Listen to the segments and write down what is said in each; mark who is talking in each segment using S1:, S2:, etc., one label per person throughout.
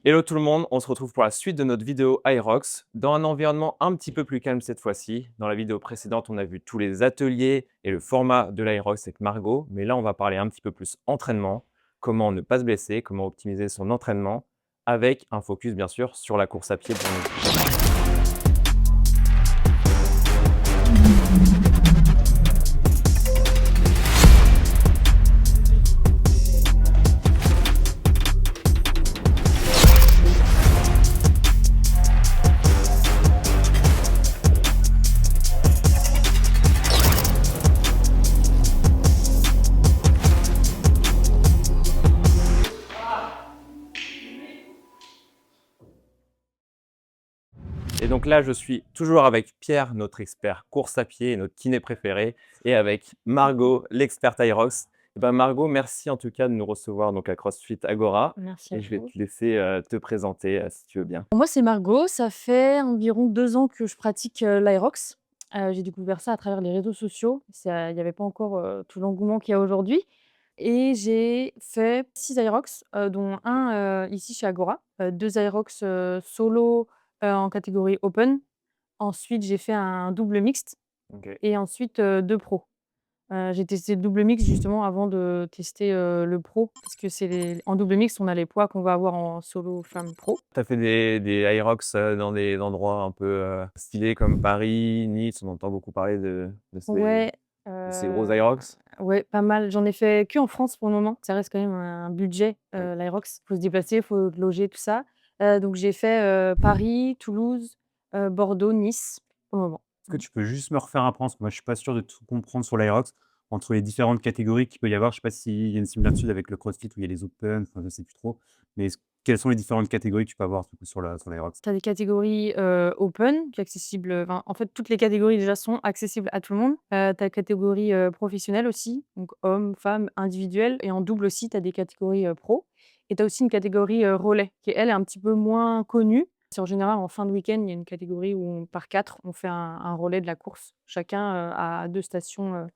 S1: Hello tout le monde, on se retrouve pour la suite de notre vidéo Aerox, dans un environnement un petit peu plus calme cette fois-ci. Dans la vidéo précédente, on a vu tous les ateliers et le format de l'Aerox avec Margot, mais là on va parler un petit peu plus entraînement, comment ne pas se blesser, comment optimiser son entraînement, avec un focus bien sûr sur la course à pied pour nous. Et donc là, je suis toujours avec Pierre, notre expert course à pied, notre kiné préféré, et avec Margot, l'experte Aerox. Et ben Margot, merci en tout cas de nous recevoir donc à CrossFit Agora.
S2: Merci à
S1: Et je vais
S2: vous.
S1: te laisser te présenter si tu veux bien.
S2: Moi, c'est Margot. Ça fait environ 2 ans que je pratique, l'Aerox. J'ai découvert ça à travers les réseaux sociaux. Ça il n'y avait pas encore, tout l'engouement qu'il y a aujourd'hui et j'ai fait 6 Aerox, dont un, ici chez Agora, 2 Aerox, solo, en catégorie open. Ensuite, j'ai fait un double mixte
S1: Ok.
S2: et ensuite, 2 pros. J'ai testé le double mix justement avant de tester, le pro parce que c'est les en double mix, on a les poids qu'on va avoir en solo femme pro.
S1: Tu as fait des Aerox dans des endroits un peu stylés comme Paris, Nice. On entend beaucoup parler
S2: Ouais,
S1: de ces gros Aerox.
S2: ouais, pas mal. J'en ai fait que en France pour le moment. Ça reste quand même un budget,
S1: Oui.
S2: l'Aerox. Faut se déplacer, faut loger, tout ça. Donc j'ai fait, Paris, Toulouse, Bordeaux, Nice pour le moment.
S3: Est-ce que tu peux juste me refaire un point? Parce que moi, je suis pas sûr de tout comprendre sur l'Aerox, entre les différentes catégories qu'il peut y avoir. Je sais pas s'il y a une similitude avec le CrossFit où il y a les open, enfin, je sais plus trop. Mais quelles sont les différentes catégories que tu peux avoir du coup sur l'Aerox?
S2: Tu as des catégories, open qui est accessible, enfin, en fait, toutes les catégories déjà sont accessibles à tout le monde. Tu as catégorie, professionnelle aussi, donc hommes, femmes, individuels et en double aussi, tu as des catégories, pro et tu as aussi une catégorie, relais qui elle est un petit peu moins connue. C'est en général en fin de week-end, il y a une catégorie où par 4 on fait un relais de la course. Chacun, a 2 stations,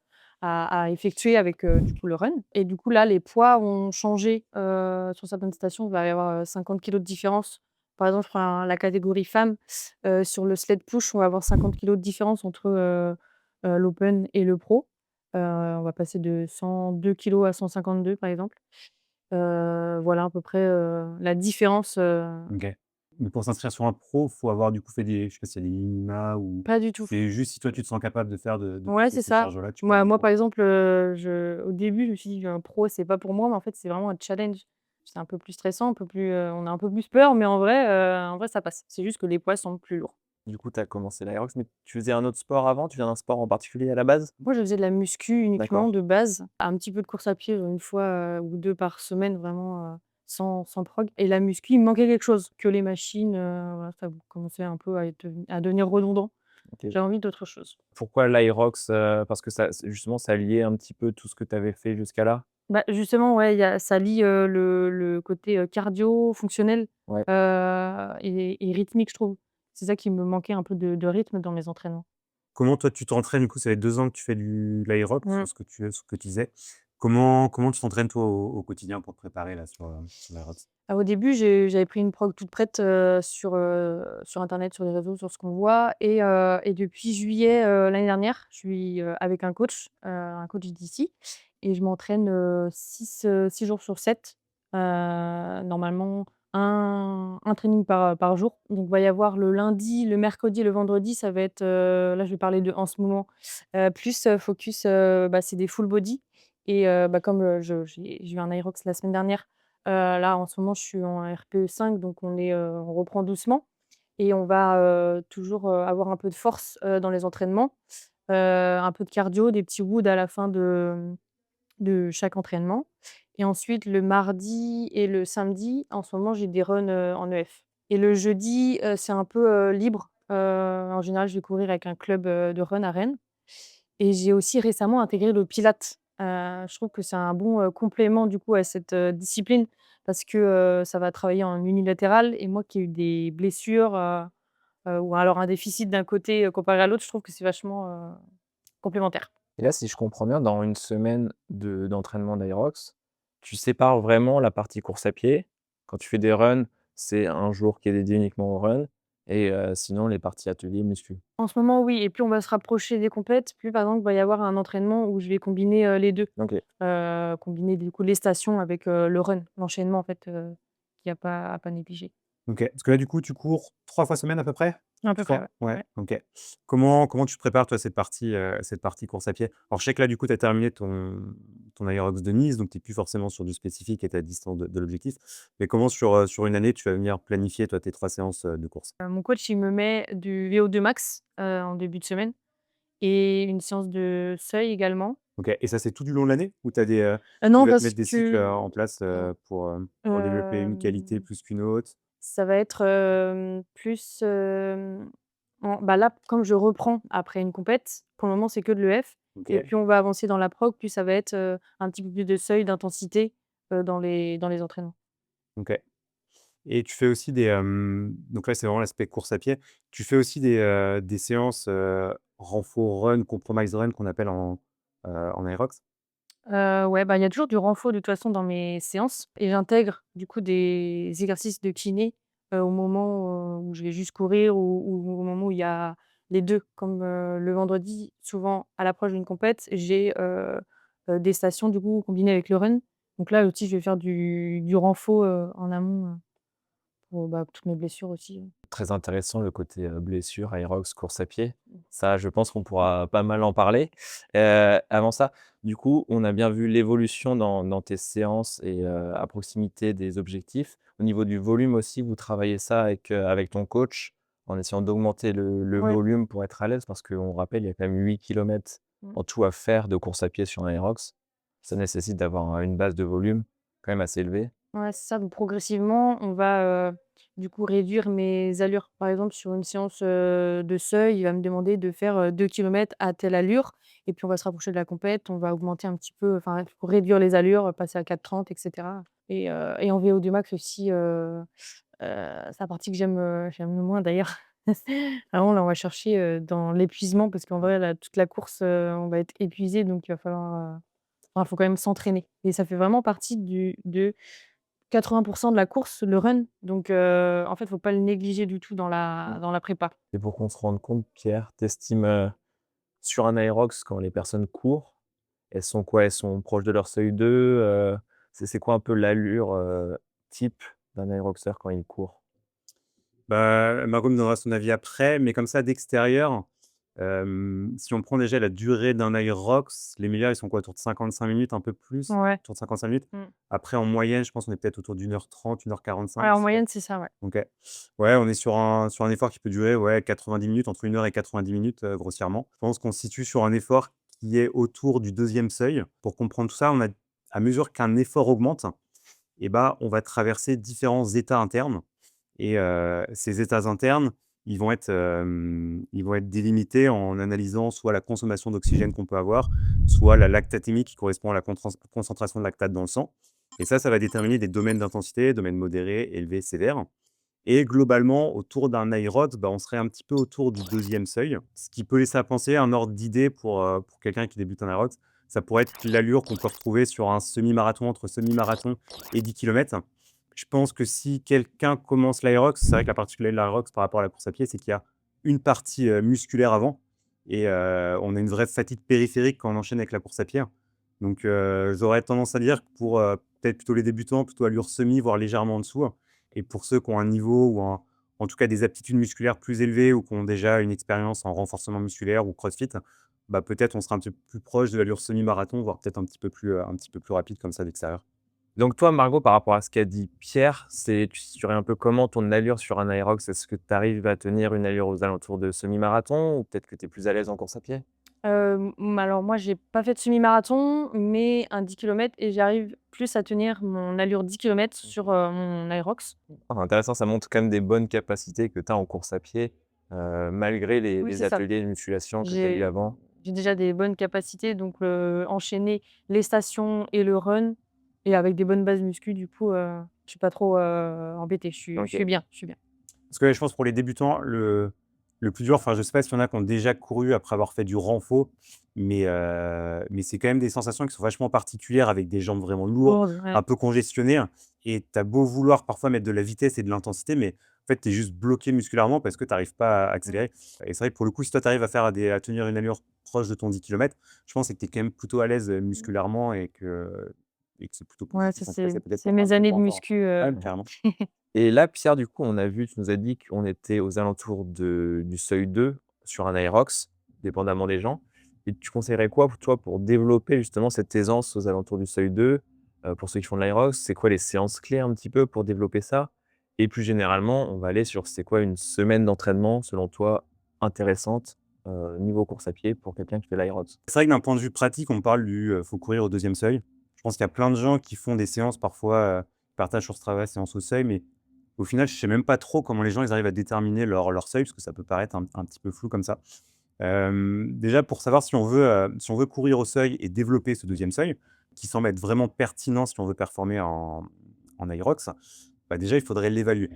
S2: à effectuer avec, du coup le run et du coup là, les poids ont changé, sur certaines stations, il va y avoir, 50 kilogrammes de différence. Par exemple, je prends la catégorie femmes, sur le sled push, on va avoir 50 kilogrammes de différence entre, l'open et le pro. On va passer de 102 kilogrammes à 152 par exemple. Voilà à peu près, la différence,
S3: OK. Mais pour s'inscrire sur un pro, faut avoir du coup fait des, je sais pas s'il y a des minima ou
S2: pas du tout.
S3: c'est juste si toi tu te sens capable de faire de
S2: Ouais,
S3: pousser
S2: c'est
S3: ces
S2: ça.
S3: charges-là, tu peux
S2: Moi
S3: avoir un
S2: moi,
S3: pro?
S2: par exemple, je au début, je me suis dit: «Un pro, c'est pas pour moi», mais en fait, c'est vraiment un challenge. C'est un peu plus stressant, un peu plus, on a un peu plus peur, mais en vrai, ça passe. C'est juste que les poids sont plus lourds.
S1: Du coup, tu as commencé l'Aerox, mais tu faisais un autre sport avant? Tu viens d'un sport en particulier à la base?
S2: Moi, je faisais de la muscu uniquement
S1: D'accord.
S2: de base, un petit peu de course à pied, une fois, ou 2 par semaine vraiment, sans prog et la muscu, il me manquait quelque chose, que les machines, voilà, ça commençait un peu à devenir redondant.
S1: Ok.
S2: J'ai envie d'autre chose.
S1: Pourquoi l'Aerox? Parce que justement, ça liait un petit peu tout ce que tu avais fait jusqu'à là?
S2: Bah, justement, ouais, il y a ça lie, le côté, cardio, fonctionnel,
S1: Ouais.
S2: et rythmique, je trouve. C'est ça qui me manquait un peu de rythme dans mes entraînements.
S3: Comment toi tu t'entraînes? Du coup, ça fait 2 ans que tu fais de l'aérob,
S2: Mmh.
S3: ce que tu disais. Comment tu t'entraînes toi au quotidien pour te préparer là sur l'aérob?
S2: Ah, au début, j'avais pris une prog toute prête, sur internet, sur les réseaux, sur ce qu'on voit et depuis juillet, l'année dernière, je suis, avec un coach d'ici et je m'entraîne, 6 jours sur 7. Normalement un training par jour. Donc il va y avoir le lundi, le mercredi et le vendredi, ça va être, là je vais parler de en ce moment, plus, focus, bah, c'est des full body et bah, comme, j'ai eu un Aerox la semaine dernière. Là, en ce moment, je suis en RPE 5, donc on reprend doucement et on va, toujours, avoir un peu de force, dans les entraînements, un peu de cardio, des petits woods à la fin de chaque entraînement et ensuite le mardi et le samedi, en ce moment, j'ai des runs, en EF et le jeudi, c'est un peu, libre. En général, je vais courir avec un club, de run à Rennes et j'ai aussi récemment intégré le pilates. Je trouve que c'est un bon, complément du coup à cette, discipline parce que, ça va travailler en unilatéral et moi qui ai eu des blessures, ou alors un déficit d'un côté, comparé à l'autre, je trouve que c'est vachement, complémentaire.
S1: Et là, si je comprends bien, dans une semaine d'entraînement d'Aerox, tu sépares vraiment la partie course à pied. Quand tu fais des runs, c'est un jour qui est dédié uniquement au run et sinon les parties ateliers, muscu.
S2: En ce moment, oui et plus on va se rapprocher des compètes, plus par exemple, il va y avoir un entraînement où je vais combiner, les 2.
S1: OK.
S2: Combiner du coup les stations avec, le run, l'enchaînement en fait, qu'il y a pas à pas négliger.
S3: OK. Parce que là, du coup, tu cours 3 fois semaine à peu près?
S2: À peu près,
S3: 3.
S2: ouais.
S3: Ouais,
S2: Ouais.
S3: OK. Comment tu te prépares toi cette partie course à pied? Alors je sais que là, du coup, tu as terminé ton Aerox de Nice, donc tu es plus forcément sur du spécifique et tu es à distance de l'objectif. Mais comment sur une année, tu vas venir planifier toi tes 3 séances, de course?
S2: Mon coach, il me met du VO2 max, en début de semaine et une séance de seuil également.
S3: OK, et ça, c'est tout du long de l'année? Ou tu as des, il
S2: Non
S3: va te
S2: parce
S3: mettre des cycles,
S2: que
S3: en place, pour développer une qualité
S2: hem,
S3: plus qu'une autre?
S2: ça va être, plus, bah, là, comme je reprends après une compète, pour le moment, c'est que de l'EF et
S3: OK,
S2: plus on va avancer dans la prog, plus ça va être, un petit peu plus de seuil, d'intensité, dans les entraînements.
S3: OK. Et tu fais aussi des, donc là, c'est vraiment l'aspect course à pied. Tu fais aussi des séances, renfort run, compromise run qu'on appelle en aerox?
S2: Ouais, bah, il y a toujours du renfort de toute façon dans mes séances et j'intègre du coup des exercices de kiné, au moment, où je vais juste courir ou au moment où il y a les 2. Comme, le vendredi, souvent à l'approche d'une compète, j'ai, des stations du coup combinées avec le run. Donc là aussi, je vais faire du renfort, en amont, pour, bah, toutes mes blessures aussi.
S1: Très intéressant le côté, blessure, aérox, course à pied. Ça, je pense qu'on pourra pas mal en parler. Avant ça, du coup, on a bien vu l'évolution dans tes séances et à proximité des objectifs. Au niveau du volume aussi, vous travaillez ça avec ton coach en essayant d'augmenter le
S2: Ouais.
S1: volume pour être à l'aise? Parce qu'on rappelle, il y a quand même 8 kilomètres
S2: Mmh.
S1: en tout à faire de course à pied sur un aérox. Ça nécessite d'avoir une base de volume quand même assez élevée.
S2: Ouais, c'est ça, donc progressivement, on va, du coup réduire mes allures. Par exemple, sur une séance, de seuil, il va me demander de faire, 2 kilomètres à telle allure et puis on va se rapprocher de la compète, on va augmenter un petit peu, enfin pour réduire les allures, passer à 4,30 et cetera et en VO2 max aussi, c'est la partie que j'aime le moins d'ailleurs. Vraiment là, on va chercher, dans l'épuisement parce qu'en vrai là, toute la course, on va être épuisé donc il va falloir, enfin, faut quand même s'entraîner et ça fait vraiment partie du de 80 de la course, le run, donc en fait, faut pas le négliger du tout dans la prépa.
S1: Et pour qu'on se rende compte, Pierre, tu estimes, sur un aérox, quand les personnes courent, elles sont quoi? Elles sont proches de leur seuil 2, c'est quoi un peu l'allure, type d'un aéroxeur quand il court?
S3: Bah, Margot me donnera son avis après, mais comme ça d'extérieur, si on prend déjà la durée d'un Aerox, les meilleurs, ils sont quoi? Autour de 55 minutes, un peu plus?
S2: Ouais.
S3: Autour de 55 minutes.
S2: Mmh.
S3: Après, en moyenne, je pense qu'on est peut-être autour d'1 h 30, 1 h
S2: Ouais,
S3: 45,
S2: en
S3: c'est ça?
S2: moyenne, c'est ça, ouais.
S3: OK. Ouais, on est sur un effort qui peut durer, ouais, 90 minutes, entre 1 heure et 90 minutes, grossièrement. Je pense qu'on se situe sur un effort qui est autour du deuxième seuil. Pour comprendre tout ça, on a à mesure qu'un effort augmente et bah, on va traverser différents états internes. Et ces états internes, ils vont être délimités en analysant soit la consommation d'oxygène qu'on peut avoir, soit la lactatémie qui correspond à la concentration de lactate dans le sang. Et ça va déterminer des domaines d'intensité, domaines modérés, élevés, sévères. Et globalement, autour d'un aérox, bah, on serait un petit peu autour du deuxième seuil, ce qui peut laisser à penser un ordre d'idée pour quelqu'un qui débute un aérox. Ça pourrait être l'allure qu'on peut retrouver sur un semi-marathon, entre semi-marathon et 10 kilomètres. Je pense que si quelqu'un commence l'aérox, c'est vrai que la particularité de l'aérox par rapport à la course à pied, c'est qu'il y a une partie, musculaire avant et on a une vraie fatigue périphérique quand on enchaîne avec la course à pied. Donc j'aurais tendance à dire que pour, peut-être plutôt les débutants, plutôt allure semi, voire légèrement en dessous, et pour ceux qui ont un niveau ou en tout cas des aptitudes musculaires plus élevées ou qui ont déjà une expérience en renforcement musculaire ou CrossFit, bah, peut-être on sera un petit peu plus proche de l'allure semi-marathon, voire peut-être un petit peu plus rapide comme ça d'extérieur.
S1: Donc toi, Margot, par rapport à ce qu'a dit Pierre, tu situerais un peu comment ton allure sur un aérox? Est-ce que tu arrives à tenir une allure aux alentours de semi-marathon ou peut-être que tu es plus à l'aise en course à pied?
S2: Alors moi, j'ai pas fait de semi-marathon, mais un 10 kilomètres et j'arrive plus à tenir mon allure 10 kilomètres sur, mon Aerox.
S1: Ah, intéressant, ça montre quand même des bonnes capacités que tu as en course à pied, malgré les
S2: Oui,
S1: les
S2: c'est ça.
S1: ateliers de musculation que tu as eu
S2: J'ai
S1: avant.
S2: j'ai déjà des bonnes capacités, donc enchaîner les stations et le run et avec des bonnes bases muscu, du coup, je suis pas trop, embêtée. Je suis
S1: OK.
S2: bien, je suis bien.
S3: Parce que je pense pour les débutants, Le plus dur, enfin, je sais pas s'il y en a qui ont déjà couru après avoir fait du renfo, mais c'est quand même des sensations qui sont vachement particulières avec des jambes vraiment lourdes,
S2: Lourde, ouais.
S3: un peu congestionnées, hein, et tu as beau vouloir parfois mettre de la vitesse et de l'intensité, mais en fait, tu es juste bloqué musculairement parce que tu arrives pas à
S2: Mmh.
S3: accélérer. Et c'est vrai que pour le coup, si toi, tu arrives à tenir une allure proche de ton 10 kilomètres, je pense que tu es quand même plutôt à l'aise, musculairement et que c'est plutôt
S2: Ouais,
S3: positif,
S2: ça
S3: en tout cas, c'est peut-être
S2: c'est
S3: un
S2: mes
S3: bon
S2: années de
S3: point fort.
S2: muscu,
S3: Ouais, carrément.
S1: Et là, Pierre, du coup, tu nous as dit qu'on était aux alentours du seuil 2 sur un Aerox, dépendamment des gens. Et tu conseillerais quoi, pour toi, pour développer justement cette aisance aux alentours du seuil 2, pour ceux qui font de l'Aerox? C'est quoi les séances clés un petit peu pour développer ça? Et plus généralement, on va aller sur c'est quoi une semaine d'entraînement, selon toi, intéressante, niveau course à pied pour quelqu'un qui fait l'Aerox?
S3: C'est vrai que d'un point de vue pratique, on parle faut courir au deuxième seuil. Je pense qu'il y a plein de gens qui font des séances parfois, partagent sur Strava séance au seuil, mais au final, je sais même pas trop comment les gens ils arrivent à déterminer leur seuil, parce que ça peut paraître un petit peu flou comme ça. Déjà pour savoir si on veut courir au seuil et développer ce deuxième seuil, qui semble être vraiment pertinent si on veut performer en Aerox, bah, déjà il faudrait l'évaluer.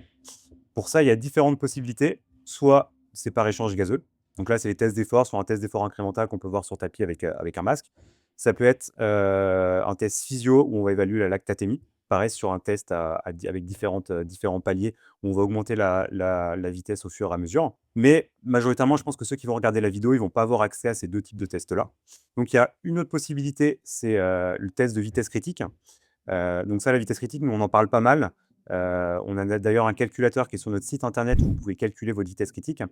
S3: Pour ça, il y a différentes possibilités. Soit c'est par échange gazeux. Donc là, c'est les tests d'effort, soit un test d'effort incrémental qu'on peut voir sur tapis avec un masque. Ça peut être un test physio où on va évaluer la lactatémie. Pareil, sur un test avec différents paliers où on va augmenter la vitesse au fur et à mesure. Mais majoritairement, je pense que ceux qui vont regarder la vidéo, ils vont pas avoir accès à ces deux types de tests-là. Donc il y a une autre possibilité, c'est le test de vitesse critique. Donc ça, la vitesse critique, nous, on en parle pas mal. On a d'ailleurs un calculateur qui est sur notre site internet où vous pouvez calculer votre vitesse critique.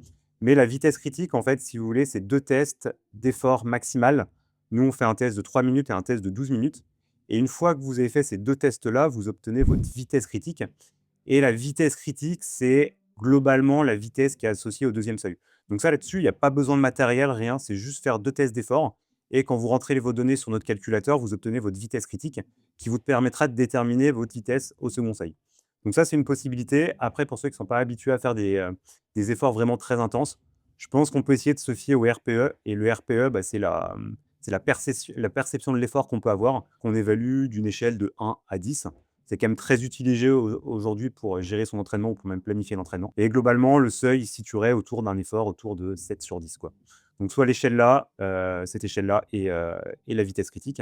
S3: Mais la vitesse critique, en fait, si vous voulez, c'est 2 tests d'effort maximal. Nous, on fait un test de 3 minutes et un test de 12 minutes. Et une fois que vous avez fait ces 2 tests-là, vous obtenez votre vitesse critique. Et la vitesse critique, c'est globalement la vitesse qui est associée au deuxième seuil. Donc ça, là-dessus, il y a pas besoin de matériel, rien, c'est juste faire 2 tests d'effort et quand vous rentrez vos données sur notre calculateur, vous obtenez votre vitesse critique qui vous permettra de déterminer votre vitesse au second seuil. Donc ça, c'est une possibilité. Après, pour ceux qui ne sont pas habitués à faire des efforts vraiment très intenses, je pense qu'on peut essayer de se fier au RPE et le RPE, bah, c'est la perception de l'effort qu'on peut avoir, qu'on évalue d'une échelle de 1 à 10. C'est quand même très utilisé aujourd'hui pour gérer son entraînement ou pour même planifier l'entraînement. Et globalement, le seuil il se situerait autour d'un effort autour de 7 sur 10, quoi. Donc soit l'échelle là, cette échelle-là et la vitesse critique.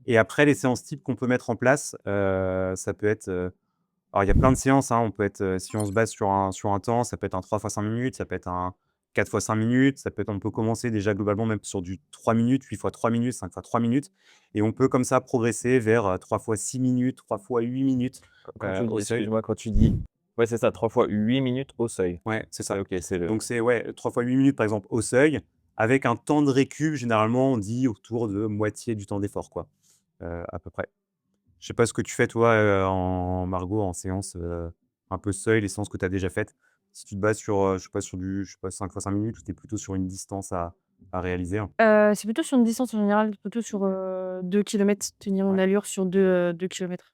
S3: Et après, les séances types qu'on peut mettre en place, ça peut être, alors il y a plein de séances, hein. On peut être, si on se base sur un temps, ça peut être un 3 fois 5 minutes, ça peut être un 4 fois 5 minutes, on peut commencer déjà globalement même sur du 3 minutes, 8 fois 3 minutes, 5 fois 3 minutes et on peut comme ça progresser vers, 3 fois 6 minutes, 3 fois 8 minutes,
S1: Quand tu dis
S3: au seuil.
S1: excuse-moi, quand tu dis ouais, c'est ça, 3 fois 8 minutes au seuil.
S3: Ouais, c'est
S1: Ouais,
S3: ça.
S1: OK, c'est le
S3: Donc c'est ouais, 3 fois 8 minutes par exemple au seuil, avec un temps de récup généralement on dit autour de moitié du temps d'effort quoi, à peu près. Je sais pas ce que tu fais toi, en Margot, en séance, un peu seuil, les séances que tu as déjà faites. Si tu te bases sur, je sais pas 5 fois 5 minutes ou tu es plutôt sur une distance à réaliser, hein?
S2: C'est plutôt sur une distance en général, plutôt sur, 2 kilomètres, tenir une
S3: Ouais.
S2: allure sur 2 kilomètres.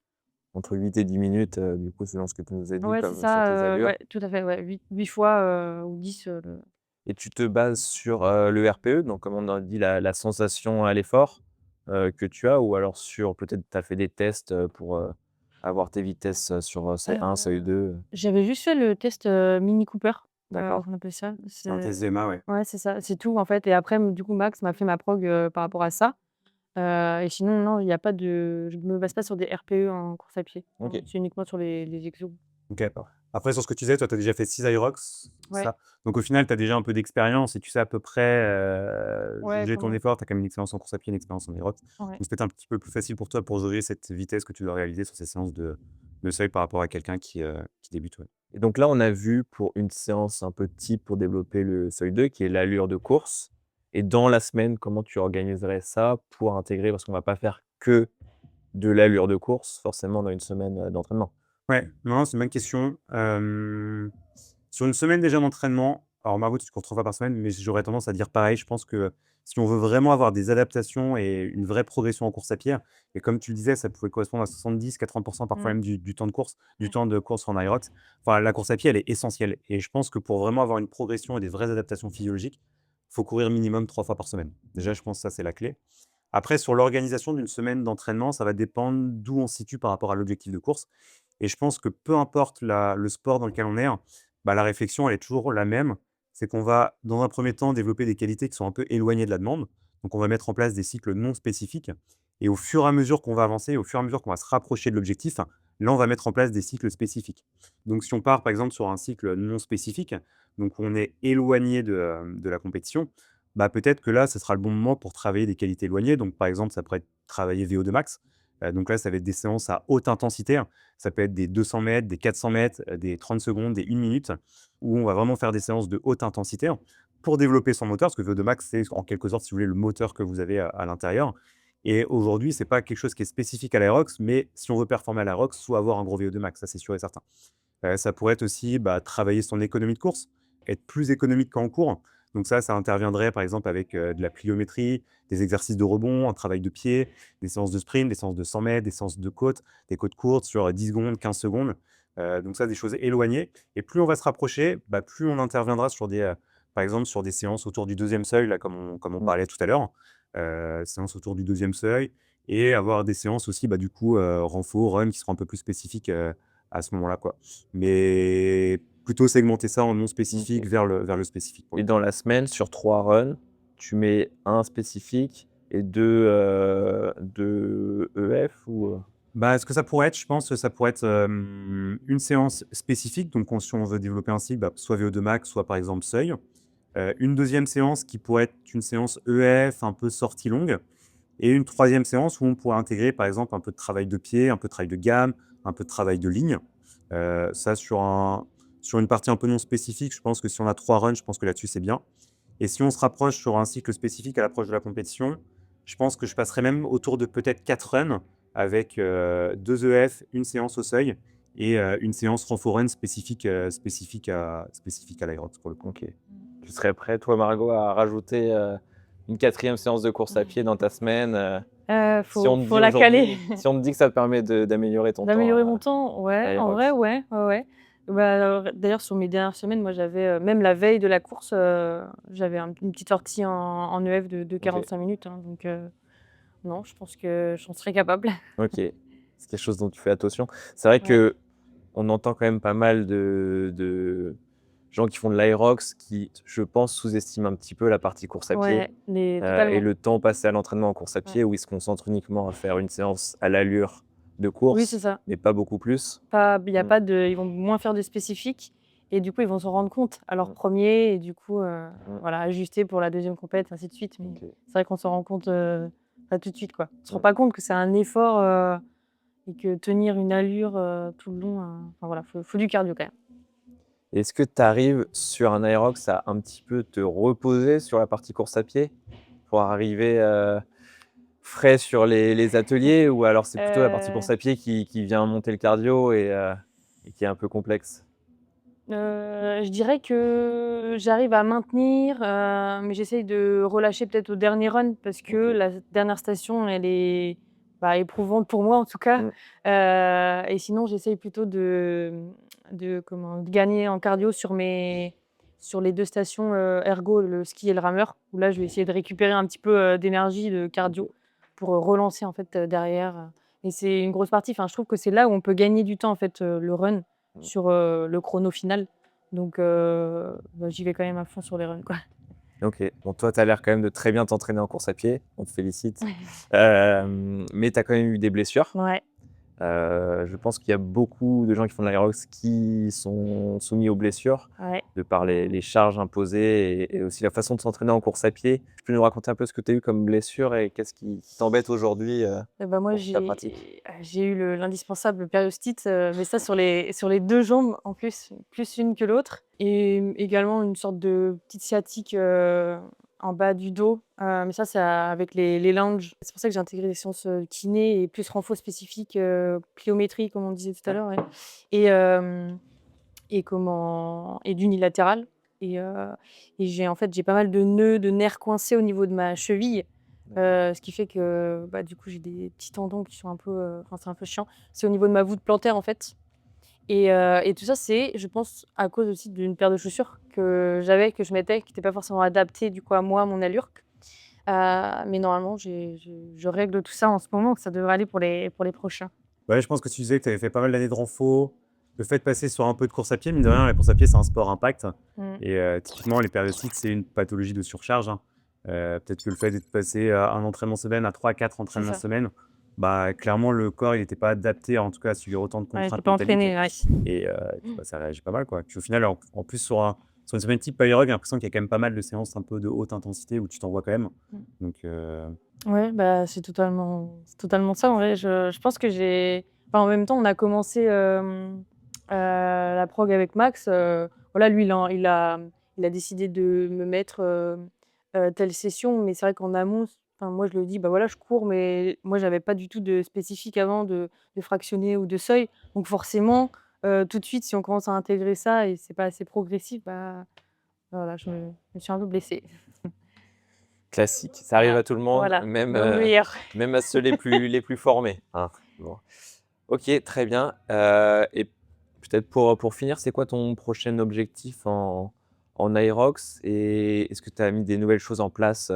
S1: entre 8 et 10 minutes, du coup, selon ce que tu nous as dit
S2: Ouais, c'est
S1: comme sur
S2: ça,
S1: tes allures.
S2: ouais, tout à fait, ouais, 8 fois, ou 10, le
S1: Et tu te bases sur, le RPE, donc comme on a dit la sensation à l'effort, que tu as ou alors sur peut-être tu as fait des tests, pour, avoir tes vitesses, sur, seuil 1, seuil 2.
S2: j'avais juste fait le test, Mini Cooper,
S1: D'accord.
S2: on appelle ça.
S3: C'est un test VMA, ouais.
S2: Ouais, c'est ça, c'est tout en fait et après, du coup, Max m'a fait ma prog, par rapport à ça, et sinon, non, il y a pas de je me base pas sur des RPE en course à pied. Non,
S1: OK.
S2: c'est uniquement sur les exos.
S3: OK. Après sur ce que tu disais, toi, tu as déjà fait 6 Aerox, c'est
S2: Ouais,
S3: ça? Donc au final, tu as déjà un peu d'expérience et tu sais à peu près,
S2: ouais,
S3: jauger ton
S2: comment
S3: effort. Tu as quand même une expérience en course à pied, une expérience en Aerox. Donc
S2: ouais.
S3: c'est peut-être un petit peu plus facile pour toi pour jauger cette vitesse que tu dois réaliser sur ces séances de seuil par rapport à quelqu'un qui débute, ouais.
S1: Et donc là, on a vu pour une séance un peu type pour développer le seuil 2 qui est l'allure de course. Et dans la semaine, comment tu organiserais ça pour intégrer parce qu'on va pas faire que de l'allure de course forcément dans une semaine, d'entraînement?
S3: Ouais, non, c'est une bonne question. Sur une semaine déjà d'entraînement, alors Margot, tu cours 3 fois par semaine, mais j'aurais tendance à dire pareil. Je pense que si on veut vraiment avoir des adaptations et une vraie progression en course à pied, et comme tu le disais, ça pouvait correspondre à 70-80 parfois
S2: Mmh.
S3: même du temps de course, du
S2: Ouais.
S3: temps de course en aérox. Enfin, la course à pied, elle est essentielle. Et je pense que pour vraiment avoir une progression et des vraies adaptations physiologiques, il faut courir minimum 3 fois par semaine. Déjà, je pense que ça, c'est la clé. Après, sur l'organisation d'une semaine d'entraînement, ça va dépendre d'où on se situe par rapport à l'objectif de course. Et je pense que peu importe le sport dans lequel on est, hein, bah, la réflexion, elle est toujours la même. c'est qu'on va, dans un premier temps, développer des qualités qui sont un peu éloignées de la demande. Donc, on va mettre en place des cycles non spécifiques. Et au fur et à mesure qu'on va avancer, au fur et à mesure qu'on va se rapprocher de l'objectif, là, on va mettre en place des cycles spécifiques. Donc, si on part, par exemple, sur un cycle non spécifique, donc on est éloigné de la compétition, bah, peut-être que là, ce sera le bon moment pour travailler des qualités éloignées. Donc, par exemple, ça pourrait être travailler VO2 max. Donc là, ça va être des séances à haute intensité, hein. Ça peut être des 200 mètres, des 400 mètres, des 30 secondes, des 1 minute, où on va vraiment faire des séances de haute intensité, hein, pour développer son moteur. Parce que VO2 max, c'est en quelque sorte, si vous voulez, le moteur que vous avez à l'intérieur. Et aujourd'hui, c'est pas quelque chose qui est spécifique à l'aerox, mais si on veut performer à l'aerox, il faut avoir un gros VO2 max, ça c'est sûr et certain. Ça pourrait être aussi, bah, travailler son économie de course, être plus économique qu'en cours. Donc ça interviendrait par exemple avec, de la pliométrie, des exercices de rebond, un travail de pied, des séances de sprint, des séances de 100 mètres, des séances de côte, des côtes courtes sur 10 secondes, 15 secondes. Donc ça, des choses éloignées et plus on va se rapprocher, bah, plus on interviendra sur des, par exemple sur des séances autour du deuxième seuil, là, comme on parlait tout à l'heure. Séances autour du deuxième seuil et avoir des séances aussi, bah, du coup, renfo, run qui seront un peu plus spécifiques, à ce moment-là, quoi. Mais plutôt segmenter ça en non spécifique
S1: OK.
S3: vers le spécifique, pour
S1: Et
S3: le coup.
S1: dans la semaine, sur 3 runs, tu mets un spécifique et 2 EF ou?
S3: Bah, ce que ça pourrait être, je pense, ça pourrait être, une séance spécifique, donc si on veut développer un cycle, bah, soit VO2 max, soit par exemple seuil. Une deuxième séance qui pourrait être une séance EF, un peu sortie longue et une troisième séance où on pourrait intégrer, par exemple, un peu de travail de pied, un peu de travail de gamme, un peu de travail de ligne. Ça sur une partie un peu non spécifique, je pense que si on a 3 runs, je pense que là-dessus, c'est bien. Et si on se rapproche sur un cycle spécifique à l'approche de la compétition, je pense que je passerai même autour de peut-être 4 runs avec, 2 EF, une séance au seuil et une séance renfo run spécifique à l'aérox pour le coup.
S1: OK. Tu serais prêt, toi, Margot, à rajouter, une 4e séance de course à pied dans ta semaine, si on te
S2: Faut
S1: dit
S2: la caler.
S1: aujourd'hui si on te dit que ça te permet d'améliorer ton temps
S2: D'améliorer
S1: à
S2: mon temps? Ouais, en vrai,
S1: aérox?
S2: ouais, ouais, ouais. Bah, d'ailleurs, sur mes dernières semaines, moi, j'avais, même la veille de la course, j'avais une petite sortie en EF de
S1: OK.
S2: 45 minutes, hein, donc non, je pense que j'en serais capable.
S1: OK. C'est quelque chose dont tu fais attention. C'est vrai
S2: Ouais,
S1: qu'on entend quand même pas mal de gens qui font de l'aerox qui, je pense, sous-estiment un petit peu la partie course à pied,
S2: ouais, les
S1: et
S2: totalement.
S1: le temps passé à l'entraînement en course à
S2: Ouais.
S1: pied où ils se concentrent uniquement à faire une séance à l'allure de
S2: Oui, c'est
S1: course,
S2: ça.
S1: mais pas beaucoup plus.
S2: Il y a
S1: Mmh,
S2: pas de ils vont moins faire de spécifiques et du coup, ils vont s'en rendre compte à leur
S1: mmh,
S2: premier et du coup,
S1: mmh.
S2: voilà, ajuster pour la deuxième compète, ainsi de suite. Mais
S1: OK.
S2: c'est vrai qu'on s'en rend compte, pas tout de suite, quoi. On se rend
S1: Mmh.
S2: pas compte que c'est un effort, et que tenir une allure, tout le long, enfin voilà, faut du cardio quand même.
S1: Est-ce que tu arrives sur un aérox à un petit peu te reposer sur la partie course à pied pour arriver, frais sur les ateliers ou alors c'est plutôt la partie course
S2: Heu
S1: à pied qui vient monter le cardio et qui est un peu complexe?
S2: je dirais que j'arrive à maintenir, mais j'essaye de relâcher peut-être au dernier run parce que
S1: OK.
S2: la dernière station, elle est, bah, éprouvante pour moi en tout cas.
S1: Mmh.
S2: Et sinon j'essaye plutôt de gagner en cardio sur les 2 stations, ergo, le ski et le rameur, où là je vais essayer de récupérer un petit peu, d'énergie, de cardio
S1: OK.
S2: pour, relancer en fait, derrière, et c'est une grosse partie. Enfin, je trouve que c'est là où on peut gagner du temps en fait, le run
S1: Mmh.
S2: sur, le chrono final. Donc bah, j'y vais quand même à fond sur les runs, quoi.
S1: OK. Bon, toi, tu as l'air quand même de très bien t'entraîner en course à pied. On te félicite. Mais tu as quand même eu des blessures.
S2: Ouais,
S1: Je pense qu'il y a beaucoup de gens qui font de l'aérox qui sont soumis aux blessures,
S2: ouais.
S1: de par les charges imposées et aussi la façon de s'entraîner en course à pied. Tu peux nous raconter un peu ce que tu as eu comme blessure et qu'est-ce qui t'embête aujourd'hui,
S2: Et bah, moi
S1: pour ta pratique?
S2: j'ai eu l'indispensable périostite, mais ça sur les 2 jambes en plus une que l'autre, et également une sorte de petite sciatique, en bas du dos, mais ça c'est avec les lunges. C'est pour ça que j'ai intégré des séances, kiné et plus renfo spécifique, pliométrie comme on disait tout à
S1: Ouais.
S2: l'heure, ouais, et hem et d'unilatéral, et j'ai en fait, j'ai pas mal de nœuds, de nerfs coincés au niveau de ma cheville,
S1: D'accord.
S2: ce qui fait que, bah, du coup, j'ai des petits tendons qui sont un peu, enfin, c'est un peu chiant. C'est au niveau de ma voûte plantaire, en fait, et tout ça, c'est, je pense, à cause aussi d'une paire de chaussures que je mettais, qui était pas forcément adaptée, du coup, à moi, à mon allure, mais normalement, je règle tout ça en ce moment, donc ça devrait aller pour les prochains.
S3: Ouais, je pense que tu disais que tu avais fait pas mal d'années de renfo. Le fait de passer sur un peu de course à pied, mine de rien, la course à pied, c'est un sport impact.
S2: Mmh.
S3: Et typiquement, les périocytes, c'est une pathologie de surcharge, hein. Peut-être que le fait d'être passé à un entraînement semaine, à 3-4
S2: C'est
S3: entraînements
S2: ça.
S3: semaine, bah, clairement, le corps, il n'était pas adapté, en tout cas, à subir autant de
S2: Ouais, tu
S3: contraintes
S2: pas
S3: métalliques.
S2: entraîné, ouais.
S3: Et puis, bah, ça réagit pas mal, quoi. Puis au final, en plus, sur une semaine type aérog, j'ai l'impression qu'il y a quand même pas mal de séances un peu de haute intensité où tu t'envoies quand même.
S2: Mmh.
S3: Donc,
S2: Ouais, bah, c'est totalement ça en vrai. Je pense que en même temps, on a commencé, la prog avec Max, voilà, lui, il a décidé de me mettre, telle session, mais c'est vrai qu'en amont, moi, je lui ai dit: «Bah, voilà, je cours», mais moi, j'avais pas du tout de spécifique avant de fractionné ou de seuil. Donc forcément, tout de suite, si on commence à intégrer ça et c'est pas assez progressif, bah, voilà, je me suis un peu blessée.
S1: Classique, ça arrive à tout le monde,
S2: Voilà,
S1: même,
S2: dans le meilleur.
S1: même à ceux les plus formés, hein. Bon. OK, très bien, et peut-être pour finir, c'est quoi ton prochain objectif en Aerox? Et est-ce que tu as mis des nouvelles choses en place,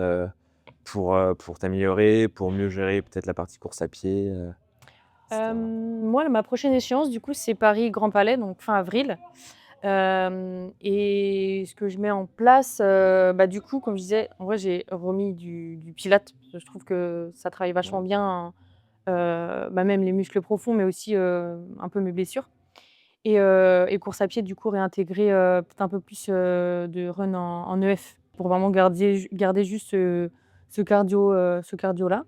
S1: pour t'améliorer, pour mieux gérer peut-être la partie course à pied, et cetera?
S2: Moi, ma prochaine échéance, du coup, c'est Paris Grand Palais, donc fin avril. Et ce que je mets en place, bah, du coup, comme je disais, en vrai, j'ai remis du pilates, parce que je trouve que ça travaille vachement
S1: Ouais.
S2: bien, bah, même les muscles profonds, mais aussi, un peu mes blessures. Et course à pied, du coup, réintégrer, peut-être un peu plus, de run en EF pour vraiment garder juste ce cardio-là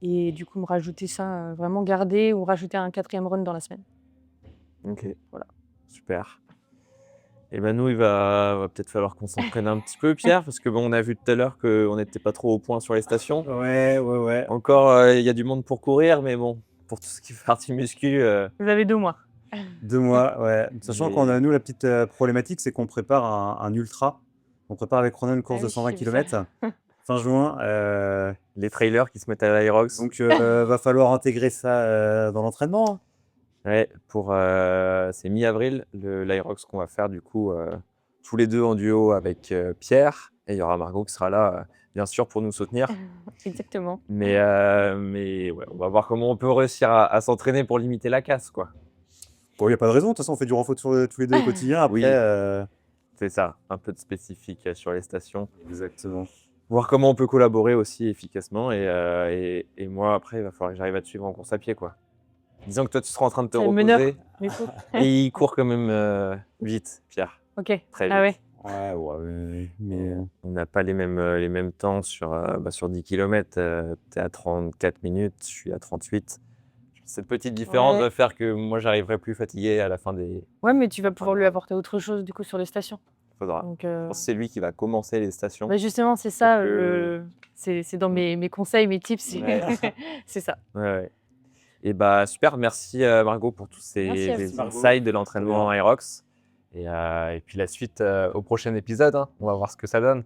S2: et du coup, me rajouter ça, vraiment garder ou rajouter un 4e run dans la semaine.
S1: OK,
S2: Voilà.
S1: super. Et ben nous, il va peut-être falloir qu'on s'entraîne un petit peu, Pierre, parce que bon, on a vu tout à l'heure qu'on n'était pas trop au point sur les stations.
S3: ouais, ouais, ouais.
S1: Encore, il y a du monde pour courir, mais bon, pour tout ce qui fait partie muscu,
S2: Vous avez 2 mois.
S3: 2 mois, ouais. Sachant qu'on
S1: les
S3: a, nous, la petite problématique, c'est qu'on prépare un ultra. On prépare avec Ronan une
S2: Ah
S3: course de
S2: oui,
S3: 120
S2: j'ai vu ça.
S3: km fin juin.
S1: les trailers qui se mettent à l'Aerox.
S3: Donc, va falloir intégrer ça dans l'entraînement, hein.
S1: Ouais, c'est mi-avril, l'Aerox qu'on va faire du coup, tous les 2 en duo avec, Pierre, et il y aura Margot qui sera là, bien sûr pour nous soutenir.
S2: Exactement.
S1: Mais ouais, on va voir comment on peut réussir à s'entraîner pour limiter la casse, quoi.
S3: Bon, il y a pas de raison. De toute façon, on fait du renfort tous les 2 au quotidien. Après,
S1: Oui, c'est ça, un peu de spécifique, sur les stations.
S3: exactement.
S1: Voir comment on peut collaborer aussi efficacement et moi après, il va falloir que j'arrive à te suivre en course à pied, quoi. Disons que toi, tu seras en train de te
S2: C'est le meneur,
S1: reposer
S2: du coup?
S1: et il court quand même, vite, Pierre,
S2: OK.
S1: très
S2: Ah
S1: vite.
S2: ouais.
S3: Ouais, ouais, ouais, mais
S1: On n'a pas les mêmes temps sur 10 km, tu es à 34 minutes, je suis à 38. Cette petite différence
S2: Ouais.
S1: va faire que moi, j'arriverai plus fatigué à la fin des
S2: Ouais, mais tu vas pouvoir lui
S1: enfin,
S2: apporter autre chose, du coup, sur les stations.
S1: faudra.
S2: Donc
S1: Je pense que c'est lui qui va commencer les stations.
S2: bah, justement, c'est
S1: Donc
S2: ça, c'est dans mes conseils, mes tips,
S1: ouais,
S2: c'est ça.
S1: ouais, ouais. Et bah, super, merci, Margot pour tous
S2: Merci à
S1: ces
S2: vous.
S3: Margot,
S1: insights de
S3: trop bien.
S1: l'entraînement Aerox et puis la suite, au prochain épisode, hein. On va voir ce que ça donne.